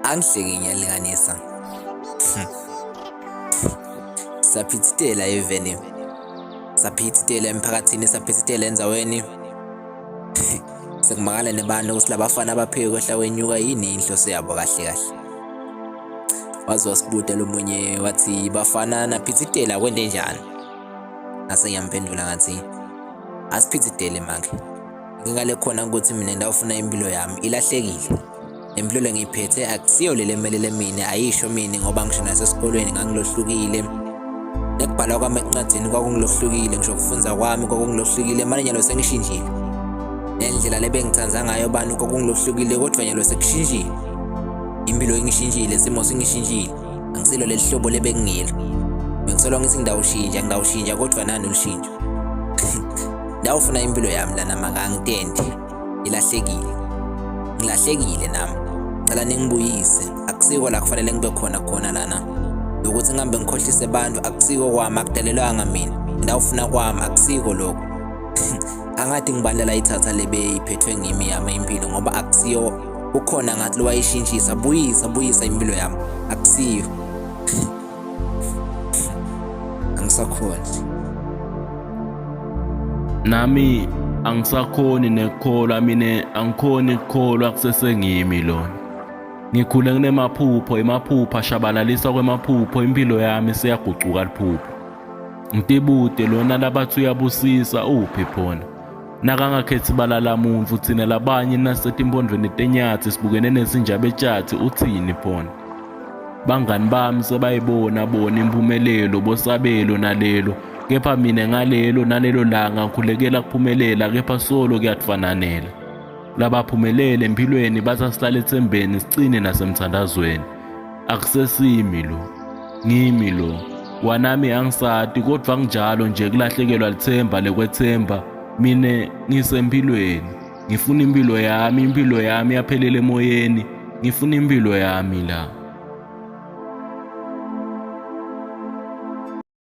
Angihleki ngiyalinganisa. Saphithitela eveni. Saphithitela emphakathini, saphithitela endzaweni. Sekumakala nebantu ukuthi labafana abapheke kwehla wenyuka yini inhloso yabo kahle kahle. Waze wasibuta lomunye wathi bafana naphithitela kwente njani. Ngase ngiyamphendula ngathi asiphithitele manje. Ngingale khona ukuthi mina ndawufuna impilo yami ilahlekile. Impilo lengiphethe akusiyo lele emelele mina, ayisho mina ngoba ngisho nasesikolweni ngangilohlukile. Nekubhala kwami encwadini kwakungilohlukile, ngisho kufunza kwami kwakungilohlukile, manje nyalo sengishintshile. Nendlela lebengithanza ngayo abantu kwakungilohlukile kodwa nyalo sekushintshile. Impilo ingishintshile, isimo singishintshile. Angisilo leli hlobo lebengingilo. Bengisolwa ngithi ngidawushintsha kodwa nani ulushintsho. Ndawufuna impilo yami lana makangitende ilahlekile. Ngilahlekile nami. Ngicela ningibuyise. Akusiko la kufanele ngibe khona lana. Ukuthi ngihambe ngikhohlise abantu akusiko kwami, akudalelwanga mina. Ndawufuna kwami akusiko lokho. Angathi ngibandlela ithatha lebe iphethwe ngimi yami impilo ngoba akusiyo. Ukhona ngathi lowayishintshisa, buyisa impilo yami. Akusiyo. Angisakhona. Nami angisakhoni nekukholwa, mina angikhoni ukukholwa kusesengimi lona. Ngikhule emaphupho ashabalalisa kwemaphupho, impilo yami seyagucuka liphupho. Ngitibude lona labathi uyabusisa uphi phona. Nakangakhethi balala muntu thina labanye nasetimpondweni tenyathi sibukene nezinja betshathi uthini phona. Bangani bami sebayibona impumelelo bosabelo nalelo, kepha mina nalelo langa ngikhulekela kuphumelela, kepha solo kuyatfananela. Labaphumelele empilweni basasihlala ethembeni sicine nasemthandazweni. Akusesimi lo, ngimi lo. Wanami angisati kodwa nginjalo nje kulahlekelwa lithemba lekwethemba. Mina ngisempilweni, ngifuna impilo yami yaphelele emoyeni, ngifuna impilo yami la.